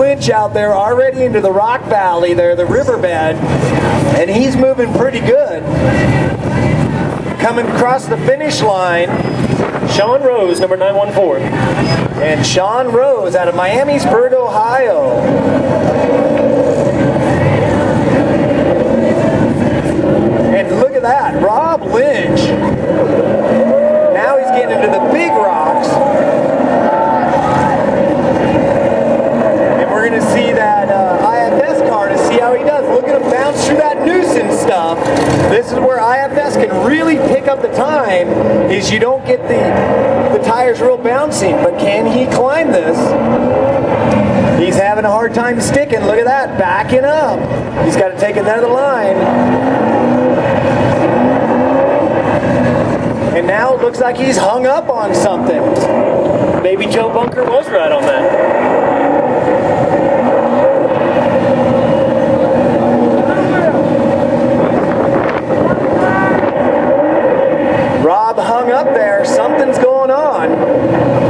Lynch out there already into the rock valley there, the riverbed, and he's moving pretty good. Coming across the finish line, Sean Rose, number 914. And Sean Rose out of Miamisburg, Ohio. And look at that, Rob Lynch. Now he's getting into the big rocks. And we're going to see that IFS car to see how he does. Look at him bounce through that nuisance stuff. This is where IFS can really pick up the time, is you don't get the tires real bouncing, but can he climb this? He's having a hard time sticking. Look at that, backing up. He's got to take another line. And now it looks like he's hung up on something. Maybe Joe Bunker was right on that. Rob hung up there. Something's going on.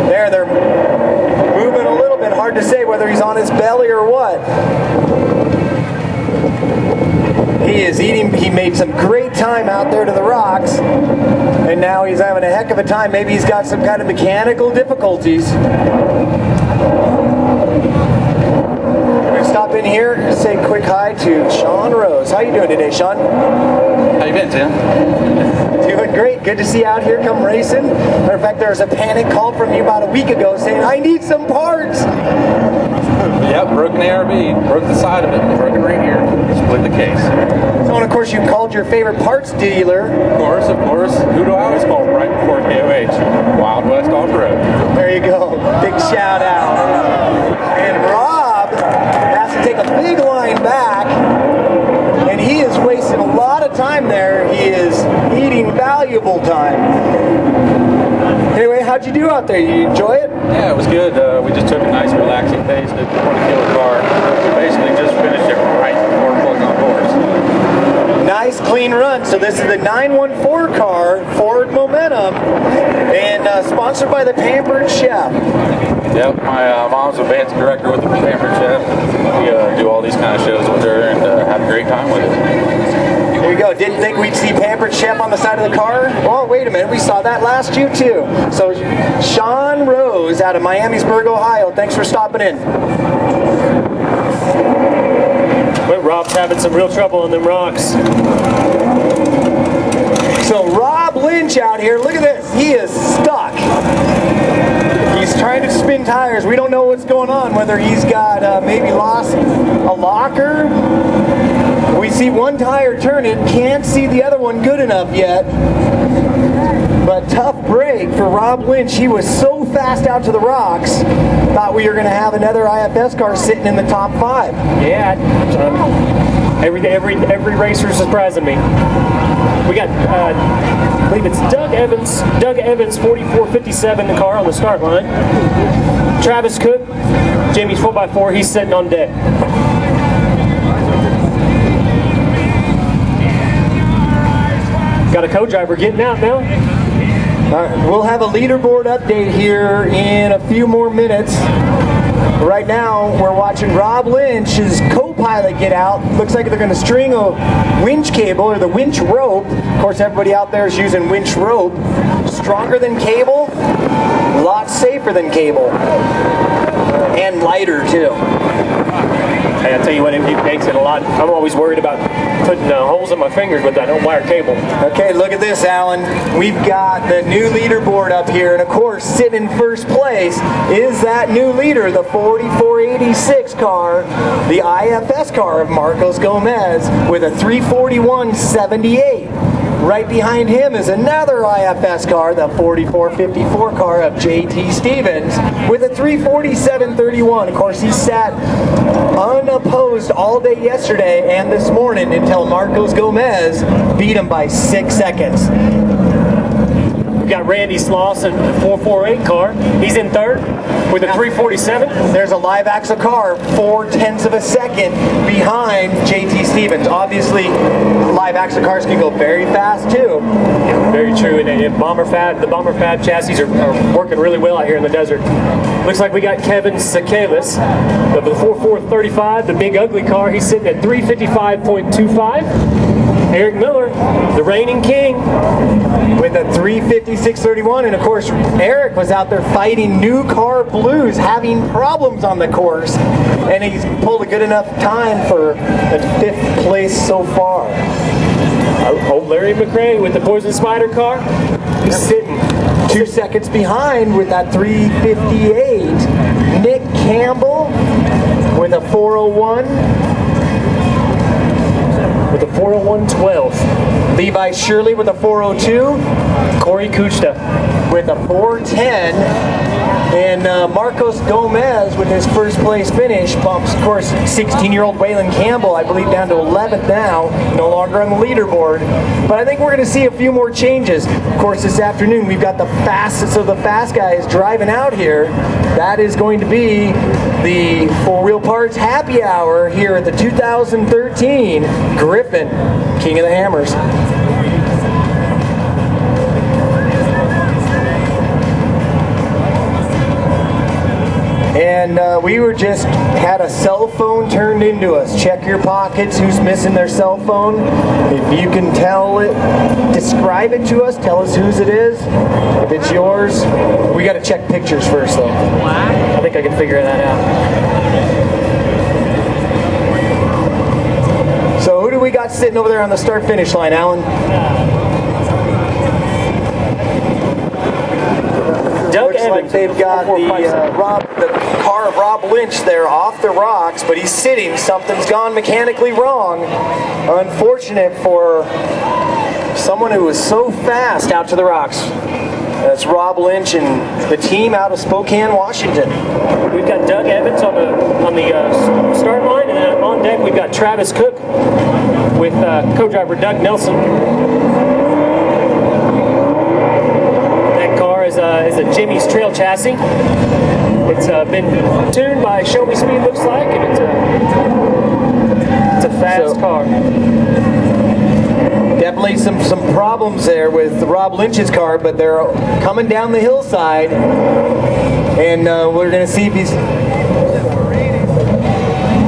There, they're moving a little bit. Hard to say whether he's on his belly or what. He is eating. He made some great time out there to the rocks. And now he's having a heck of a time. Maybe he's got some kind of mechanical difficulties. We're going to stop in here, say a quick hi to Sean Rose. How you doing today, Sean? How you been, Tim? Doing great. Good to see you out here come racing. Matter of fact, there was a panic call from you about a week ago saying, I need some parts. Yep, broken ARB. Broke the side of it. Broke it right here. Split the case. So, and of course, you called your favorite parts dealer. Of course. Who do I always call right before KOH? Wild West Off-Road. There you go. Big shout out. And Rob has to take a big line back. And he is wasting a lot of time there. He is eating valuable time. Anyway, how'd you do out there? You enjoy it? Yeah, it was good. We just took a nice relaxing pace. Didn't want to kill the car. Basically just finished it right before pulling on boards. Nice clean run. So this is the 914 car, Ford Momentum, and sponsored by the Pampered Chef. Yep, my mom's a band director with the Pampered Chef. We do all these kind of shows with her and have a great time with it. There you go. Didn't think we'd see Pampered Chef on the side of the car? Oh, wait a minute. We saw that last year, too. So, Sean Rose out of Miamisburg, Ohio. Thanks for stopping in. But Rob's having some real trouble on them rocks. So, Rob Lynch out here. Look at this. He is stuck. He's trying to spin tires. We don't know what's going on, whether he's got maybe lost a locker. We see one tire turning, can't see the other one good enough yet. But tough break for Rob Lynch. He was so fast out to the rocks, thought we were going to have another IFS car sitting in the top 5. Yeah, every racer is surprising me. We got, I believe it's Doug Evans, 4457 the car on the start line. Travis Cook, Jamie's 4x4, he's sitting on deck. Got a co-driver getting out now. All right, we'll have a leaderboard update here in a few more minutes. Right now, we're watching Rob Lynch, his co-pilot, get out. Looks like they're going to string a winch cable, or the winch rope. Of course, everybody out there is using winch rope. Stronger than cable, a lot safer than cable. And lighter, too. Hey, I tell you what, it makes it a lot. I'm always worried about putting holes in my fingers with that wire cable. Okay, look at this, Alan. We've got the new leaderboard up here, and of course, sitting in first place is that new leader, the 4486 car, the IFS car of Marcos Gomez, with a 341.78. Right behind him is another IFS car, the 4454 car of JT Stevens, with a 347.31. Of course, he sat unopposed all day yesterday and this morning until Marcos Gomez beat him by 6 seconds. We've got Randy Slauson, the 448 car. He's in third with a 347. There's a live axle car 0.4 of a second behind JT Stevens. Obviously, live action cars can go very fast too. Very true, and the Bomber Fab chassis are working really well out here in the desert. Looks like we got Kevin Sakalis of the 4435, the big ugly car. He's sitting at 355.25. Eric Miller, the reigning king, with a 356.31, and of course Eric was out there fighting new car blues, having problems on the course, and he's pulled a good enough time for a 5th place so far. Old Larry McRae with the Poison Spider car, he's sitting 2 seconds behind with that 358. Nick Campbell with a 401. With a 401.12. Levi Shirley with a 402. Corey Kuchta with a 410. And Marcos Gomez with his 1st place finish bumps, of course, 16-year-old Waylon Campbell, I believe, down to 11th now, no longer on the leaderboard. But I think we're going to see a few more changes. Of course, this afternoon we've got the fastest of the fast guys driving out here. That is going to be the 4-Wheel Parts Happy Hour here at the 2013 Griffin King of the Hammers. And we were just had a cell phone turned into us. Check your pockets, who's missing their cell phone. If you can tell it, describe it to us, tell us whose it is. If it's yours, we got to check pictures first though. I think I can figure that out. So who do we got sitting over there on the start-finish line, Alan? Doug Looks Evans, like they've got the car of Rob Lynch there off the rocks, but he's sitting. Something's gone mechanically wrong. Unfortunate for someone who was so fast out to the rocks. That's Rob Lynch and the team out of Spokane, Washington. We've got Doug Evans on the start line, and then on deck we've got Travis Cook with co-driver Doug Nelson. That car is a Jimmy's Trail chassis. It's been tuned by Show Me Speed, looks like, and it's a fast car. Definitely some problems there with Rob Lynch's car, but they're coming down the hillside, and we're going to see if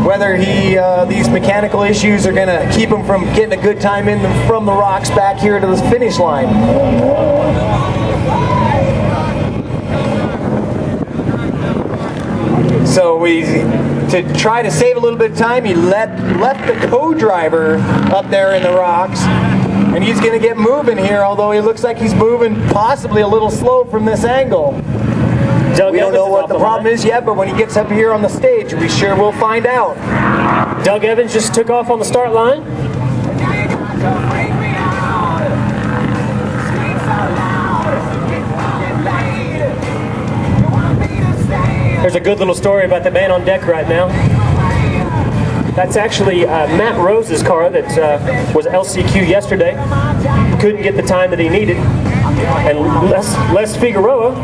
whether these mechanical issues are going to keep him from getting a good time from the rocks back here to the finish line. So to try to save a little bit of time, he left the co-driver up there in the rocks, and he's going to get moving here, although he looks like he's moving possibly a little slow from this angle. We don't know what the problem is yet, but when he gets up here on the stage, we sure will find out. Doug Evans just took off on the start line. There's a good little story about the man on deck right now. That's actually Matt Rose's car that was LCQ yesterday. Couldn't get the time that he needed. And Les Figueroa,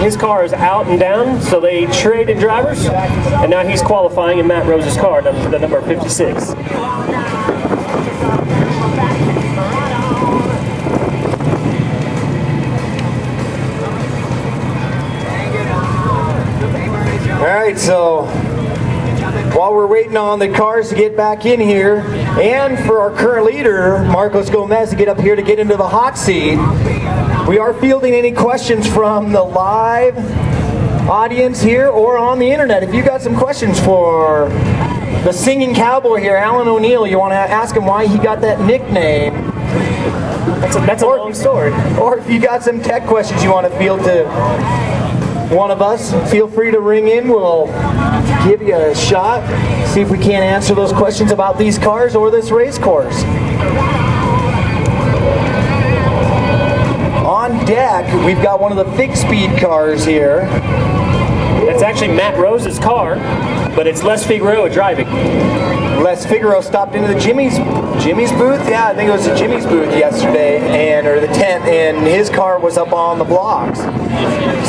his car is out and down, so they traded drivers, and now he's qualifying in Matt Rose's car, the number 56. All right, so while we're waiting on the cars to get back in here, and for our current leader, Marcos Gomez, to get up here to get into the hot seat, we are fielding any questions from the live audience here or on the internet. If you got some questions for the singing cowboy here, Alan O'Neill, you want to ask him why he got that nickname. That's a long story. Or if you got some tech questions you want to field to one of us, feel free to ring in. We'll give you a shot, see if we can't answer those questions about these cars or this race course. On deck, we've got one of the fixed speed cars here. That's actually Matt Rose's car, but it's Les Figueroa driving. Les Figueroa stopped into the Jimmy's booth. Yeah, I think it was the Jimmy's booth yesterday, or the tent, and his car was up on the blocks.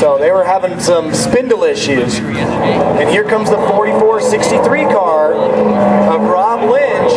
So they were having some spindle issues. And here comes the 4463 car of Rob Lynch.